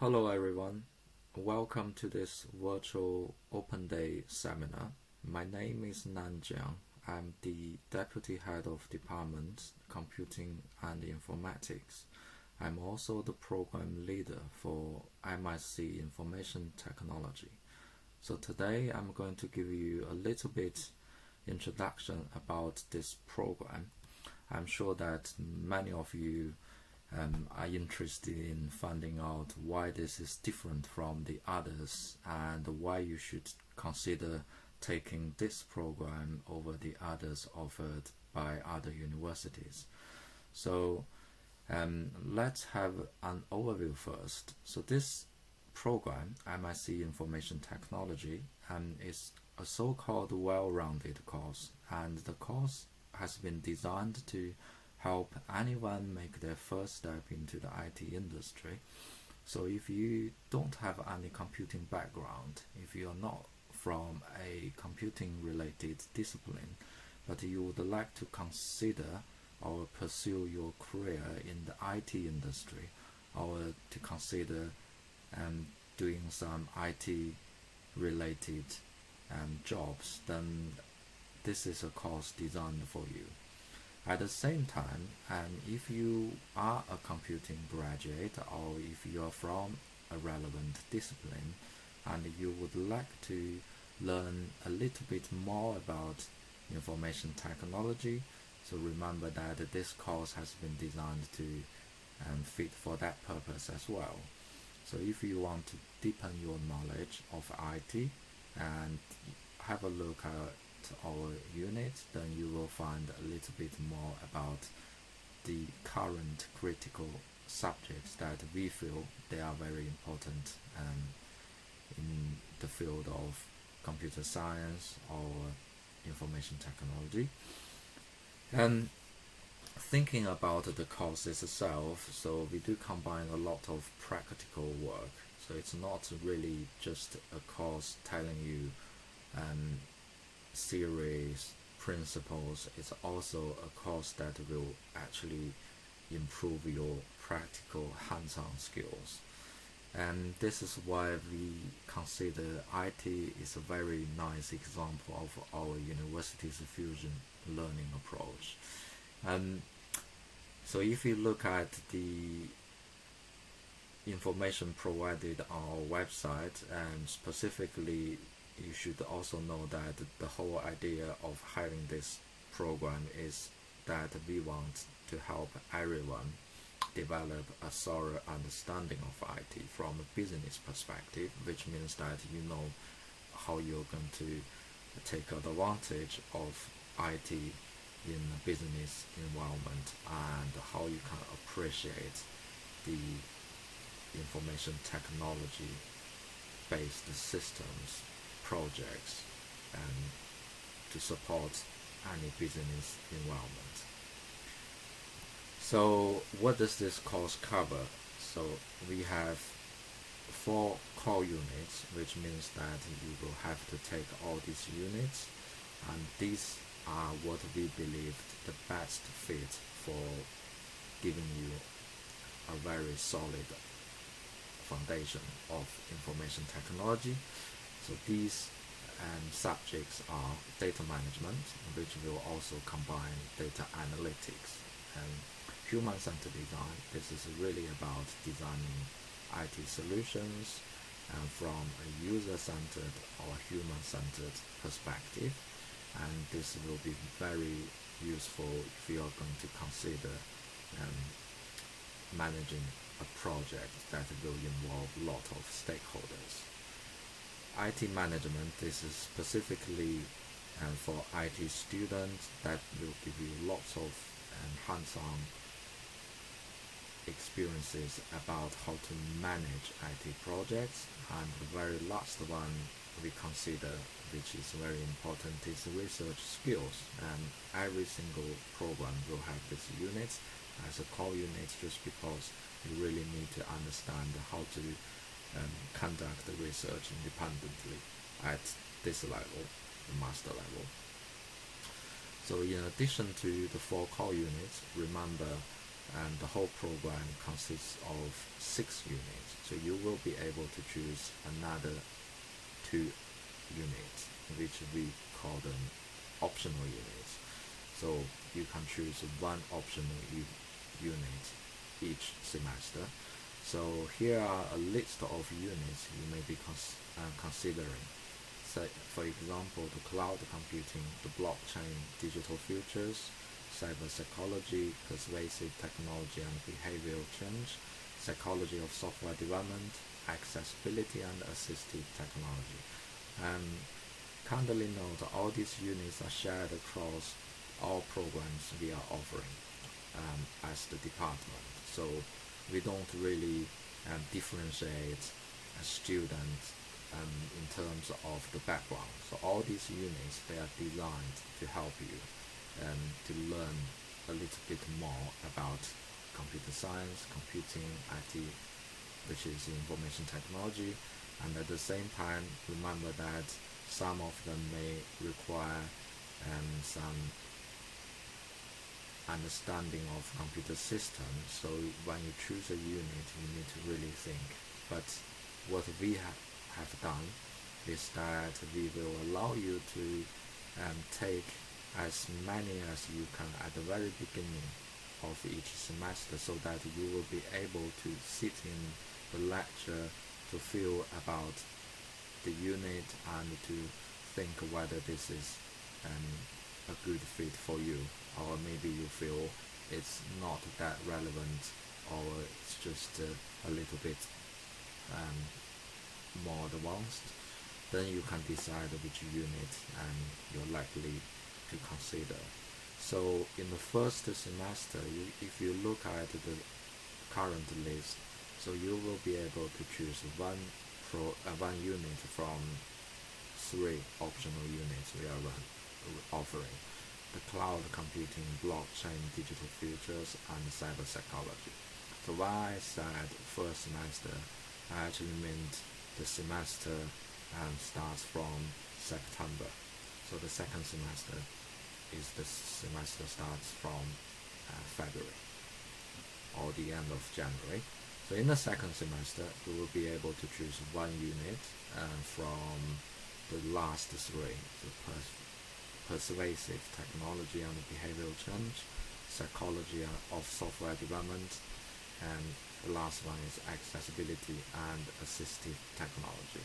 Hello everyone, welcome to this virtual open day seminar. My name is Nan Jiang. I'm the Deputy Head of Department Computing and Informatics. I'm also the Program Leader for MSc Information Technology. So today I'm going to give you a little bit introduction about this program. I'm sure that many of you are interested in finding out why this is different from the others and why you should consider taking this program over the others offered by other universities. So let's have an overview first. So this program, MSc Information Technology, is a so-called well-rounded course, and the course has been designed to help anyone make their first step into the IT industry. So if you don't have any computing background, if you are not from a computing related discipline, but you would like to consider or pursue your career in the IT industry, or to consider doing some IT related jobs, then this is a course designed for you. At the same time, if you are a computing graduate or if you are from a relevant discipline and you would like to learn a little bit more about information technology, so remember that this course has been designed to fit for that purpose as well. So if you want to deepen your knowledge of IT and have a look at our unit, then you will find a little bit more about the current critical subjects that we feel they are very important in the field of computer science or information technology. And thinking about the courses itself, so we do combine a lot of practical work. So it's not really just a course telling you theories, principles. It's also a course that will actually improve your practical hands-on skills. And this is why we consider IT is a very nice example of our university's fusion learning approach. So if you look at the information provided on our website, and specifically you should also know that the whole idea of having this program is that we want to help everyone develop a thorough understanding of IT from a business perspective, which means that you know how you're going to take advantage of IT in a business environment and how you can appreciate the information technology based systems projects to support any business environment. So what does this course cover? So we have 4 core units, which means that you will have to take all these units, and these are what we believe the best fit for giving you a very solid foundation of information technology. So these subjects are data management, which will also combine data analytics, and human-centered design. This is really about designing IT solutions from a user-centered or human-centered perspective, and this will be very useful if you are going to consider managing a project that will involve a lot of stakeholders. IT management, this is specifically for IT students, that will give you lots of hands-on experiences about how to manage IT projects. And the very last one we consider, which is very important, is research skills. And every single program will have this unit as a core unit, just because you really need to understand how to conduct the research independently at this level, the master level. So in addition to the 4 core units, remember the whole program consists of 6 units. So you will be able to choose another 2 units, which we call them optional units. So you can choose one optional unit each semester. So here are a list of units you may be considering. So, for example, the cloud computing, the blockchain, digital futures, cyber psychology, persuasive technology and behavioral change, psychology of software development, accessibility and assistive technology. Kindly note all these units are shared across all programs we are offering as the department. So we don't really differentiate students in terms of the background. So all these units, they are designed to help you to learn a little bit more about computer science, computing, IT, which is information technology, and at the same time remember that some of them may require some understanding of computer systems. So when you choose a unit, you need to really think. But what we have done is that we will allow you to take as many as you can at the very beginning of each semester, so that you will be able to sit in the lecture to feel about the unit and to think whether this is a good fit for you, or maybe you feel it's not that relevant, or it's just a little bit more advanced. Then you can decide which unit you're likely to consider. So in the first semester, if you look at the current list, so you will be able to choose one unit from 3 optional units we are offering: the cloud computing, blockchain, digital futures, and cyber psychology. So when I said first semester, I actually meant the semester starts from September. So the second semester is the semester starts from February or the end of January. So in the second semester, you will be able to choose one unit from the last 3: so persuasive technology and behavioral change, psychology of software development, and the last one is accessibility and assistive technology.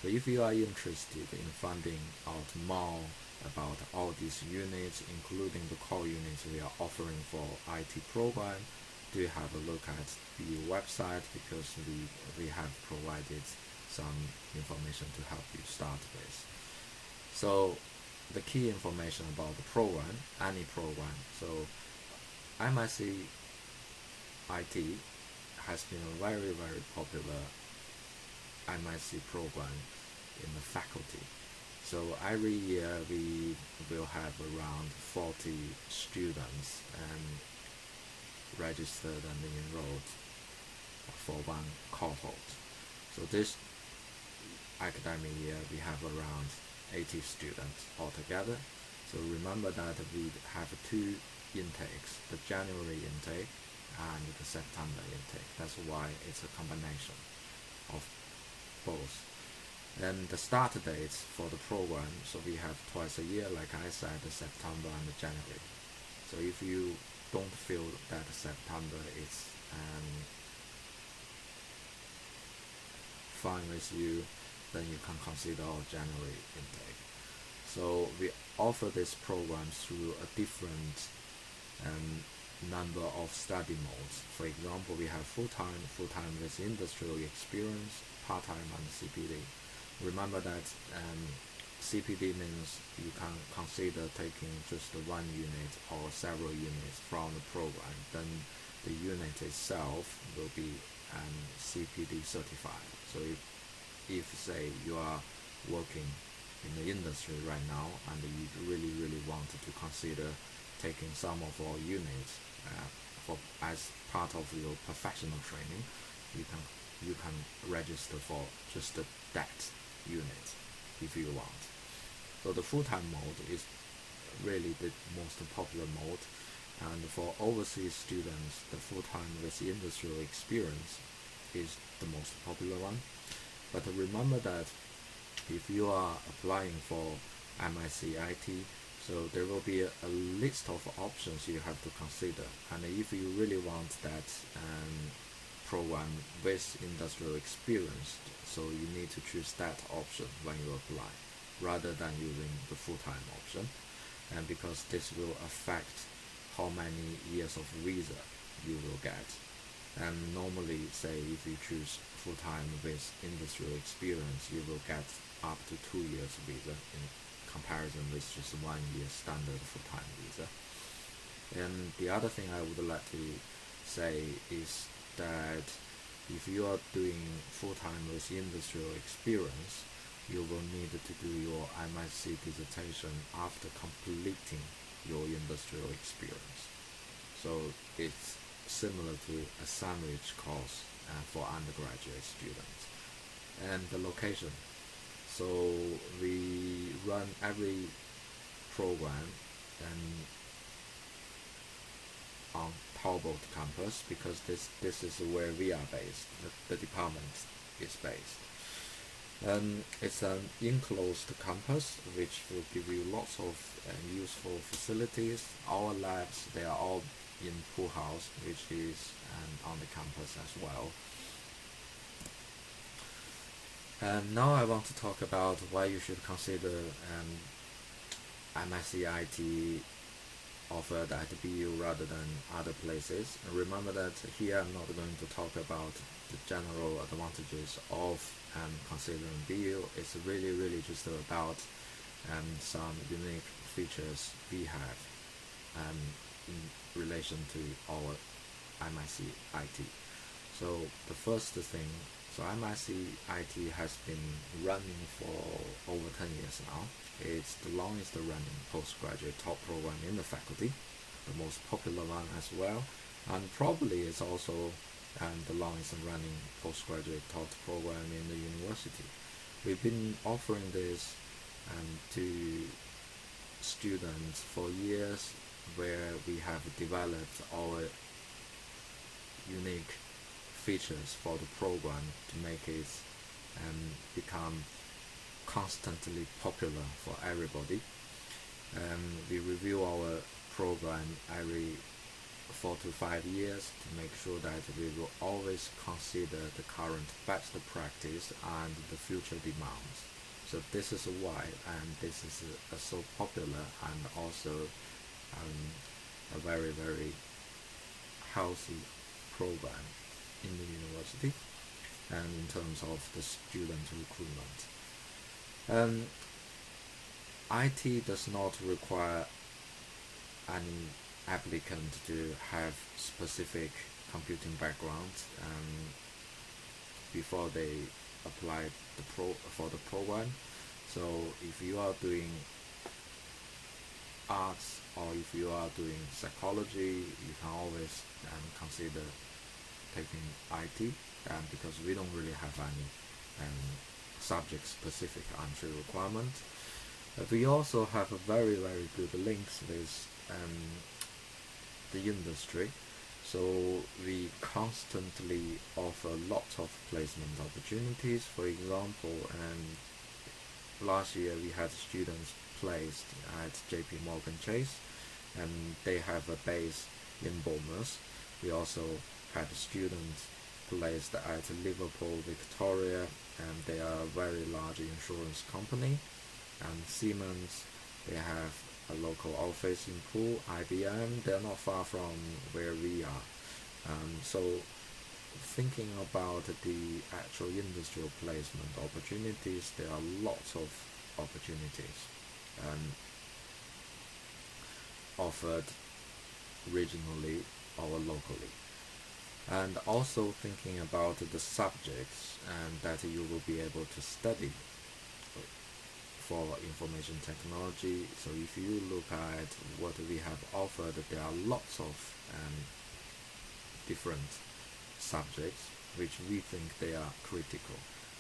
So if you are interested in finding out more about all these units, including the core units we are offering for IT program, do have a look at the website, because we have provided some information to help you start this. So the key information about the program, any program. So MSc IT has been a very, very popular MSc program in the faculty. So every year we will have around 40 students registered and enrolled for one cohort. So this academic year we have around 80 students altogether. So remember that we have 2 intakes, the January intake and the September intake. That's why it's a combination of both. And the start dates for the program, so we have twice a year, like I said, September and January. So if you don't feel that September is fine with you, then you can consider our January intake. So we offer this program through a different number of study modes. For example, we have full-time with industrial experience, part-time and CPD. Remember that CPD means you can consider taking just 1 unit or several units from the program. Then the unit itself will be CPD certified. So if say you are working in the industry right now and you really, really want to consider taking some of our units as part of your professional training, you can register for just that unit if you want. So the full-time mode is really the most popular mode, and for overseas students, the full-time with industrial experience is the most popular one. But remember that if you are applying for MSc IT, so there will be a list of options you have to consider, and if you really want that program with industrial experience, so you need to choose that option when you apply rather than using the full-time option, and because this will affect how many years of visa you will get. And normally, say if you choose full-time with industrial experience, you will get up to 2 years visa in comparison with just 1 year standard full-time visa. And the other thing I would like to say is that if you are doing full-time with industrial experience, you will need to do your MSc dissertation after completing your industrial experience. So it's similar to a sandwich course for undergraduate students. And the location. So we run every program on Talbot campus because this is where we are based. The department is based. It's an enclosed campus which will give you lots of useful facilities. Our labs, they are all in pool house, which is on the campus as well. And now I want to talk about why you should consider MSc IT offered at BU rather than other places. And remember that here I'm not going to talk about the general advantages of considering BU. It's really just about some unique features we have in relation to our MSc IT. So the first thing, so MSc IT has been running for over 10 years now. It's the longest running postgraduate taught program in the faculty, the most popular one as well, and probably it's also the longest running postgraduate taught program in the university. We've been offering this to students for years, where we have developed our unique features for the program to make it become constantly popular for everybody. We review our program every 4 to 5 years to make sure that we will always consider the current best practice and the future demands. So this is why this is so popular and also a very healthy program in the university and in terms of the student recruitment. IT does not require any applicant to have specific computing background before they apply for the program. So if you are doing arts or if you are doing psychology, you can always consider taking IT because we don't really have any subject-specific entry requirement. We also have a very good links with the industry, so we constantly offer lots of placement opportunities. For example, last year we had students placed at JP Morgan Chase, and they have a base in Bournemouth. We also had students placed at Liverpool Victoria, and they are a very large insurance company. And Siemens, they have a local office in Poole. IBM, they're not far from where we are. So thinking about the actual industrial placement opportunities, there are lots of opportunities offered regionally or locally. And also thinking about the subjects that you will be able to study for information technology. So if you look at what we have offered, there are lots of different subjects which we think they are critical.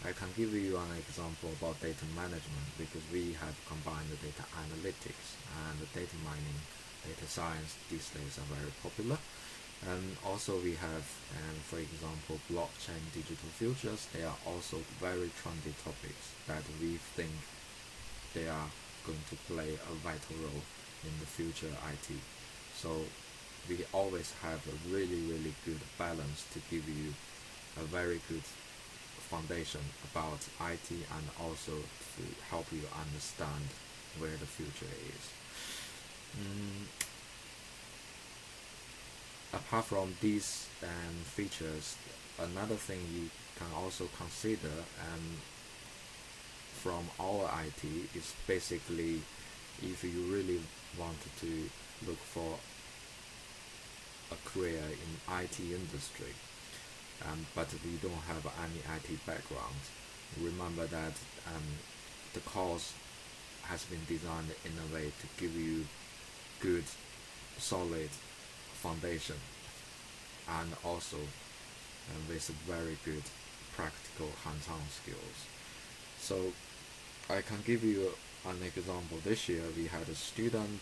I can give you an example about data management because we have combined the data analytics and the data mining. Data science these days are very popular. And also we have, for example, blockchain digital futures. They are also very trendy topics that we think they are going to play a vital role in the future IT. So we always have a really, really good balance to give you a very good foundation about IT and also to help you understand where the future is. Apart from these features, another thing you can also consider from our IT is basically if you really wanted to look for a career in IT industry, but we don't have any IT background. Remember that the course has been designed in a way to give you good, solid foundation, and also with very good practical hands-on skills. So I can give you an example. This year we had a student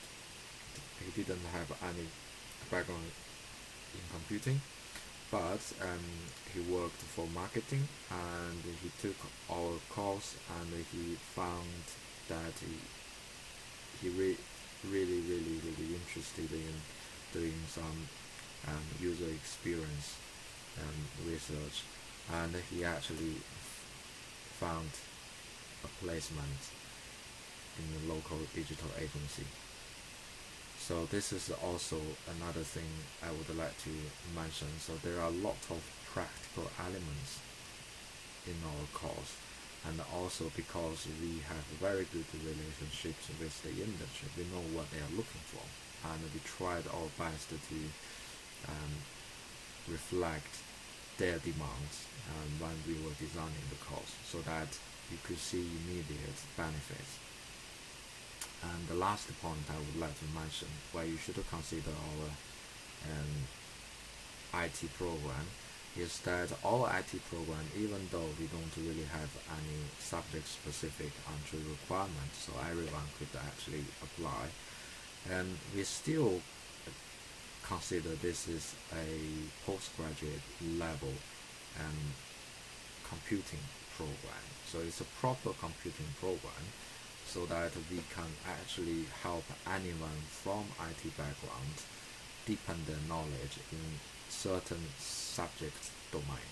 who didn't have any background in computing, but he worked for marketing, and he took our course, and he found that he really interested in doing some user experience research, and he actually found a placement in the local digital agency. So this is also another thing I would like to mention. So there are a lot of practical elements in our course, and also because we have very good relationships with the industry, we know what they are looking for, and we tried our best to reflect their demands when we were designing the course, so that you could see immediate benefits. And the last point I would like to mention, where you should consider our IT program, is that our IT program, even though we don't really have any subject-specific entry requirements, so everyone could actually apply, and we still consider this is a postgraduate level computing program. So it's a proper computing program, so that we can actually help anyone from IT background deepen their knowledge in certain subject domain.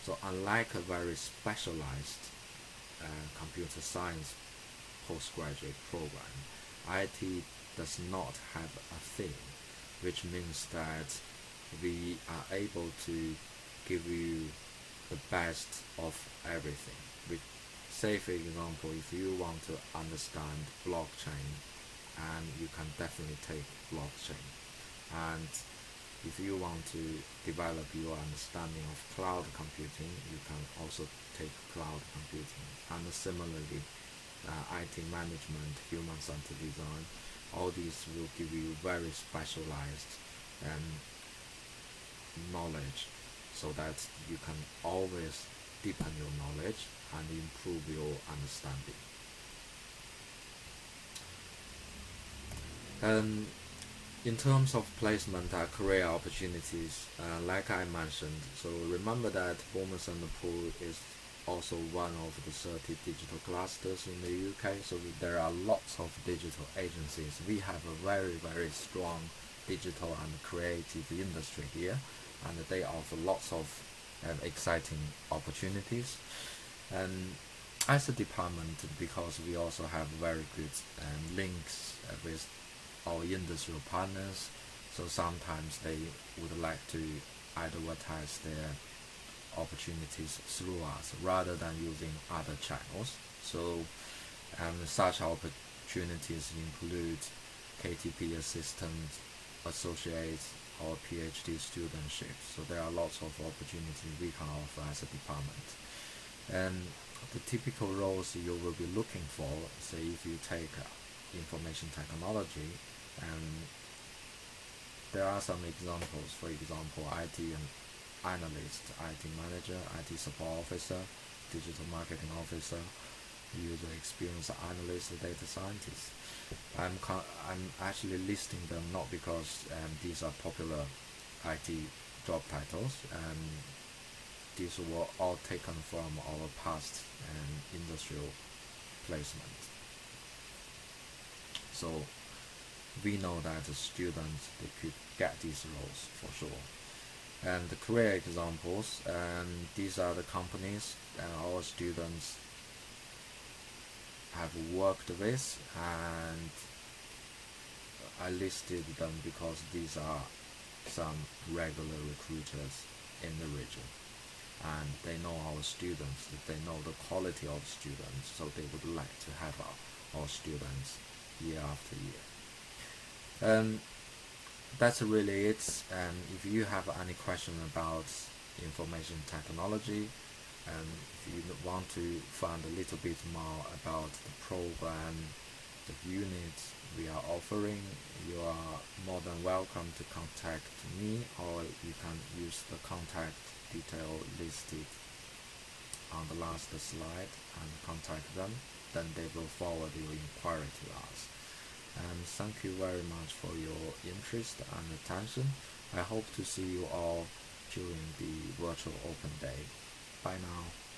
So unlike a very specialized computer science postgraduate program, IT does not have a theme, which means that we are able to give you the best of everything. Say for example, if you want to understand blockchain, and you can definitely take blockchain, and if you want to develop your understanding of cloud computing, you can also take cloud computing. And similarly, IT management, human-centered design, all these will give you very specialized knowledge, so that you can always deepen your knowledge and improve your understanding. In terms of placement and career opportunities, like I mentioned, so remember that Bournemouth and the Pool is also one of the 30 digital clusters in the UK, so there are lots of digital agencies. We have a very strong digital and creative industry here, and they offer lots of exciting opportunities. And as a department, because we also have very good links with our industrial partners, so sometimes they would like to advertise their opportunities through us rather than using other channels. So such opportunities include KTP assistant, associate, or PhD studentships. So there are lots of opportunities we can offer as a department. And the typical roles you will be looking for, say if you take information technology, there are some examples. For example, IT analyst, IT manager, IT support officer, digital marketing officer, user experience analyst, data scientist. I'm actually listing them not because these are popular IT job titles, and these were all taken from our past and industrial placement. So we know that the students, they could get these roles for sure. And the career examples, and these are the companies that our students have worked with, and I listed them because these are some regular recruiters in the region, and they know our students, they know the quality of students, so they would like to have our students year after year. And that's really it. And if you have any question about information technology, and if you want to find a little bit more about the program, the units we are offering, you are more than welcome to contact me, or you can use the contact detail listed on the last slide and contact them. Then they will forward your inquiry to us. And thank you very much for your interest and attention. I hope to see you all during the virtual open day. Bye now.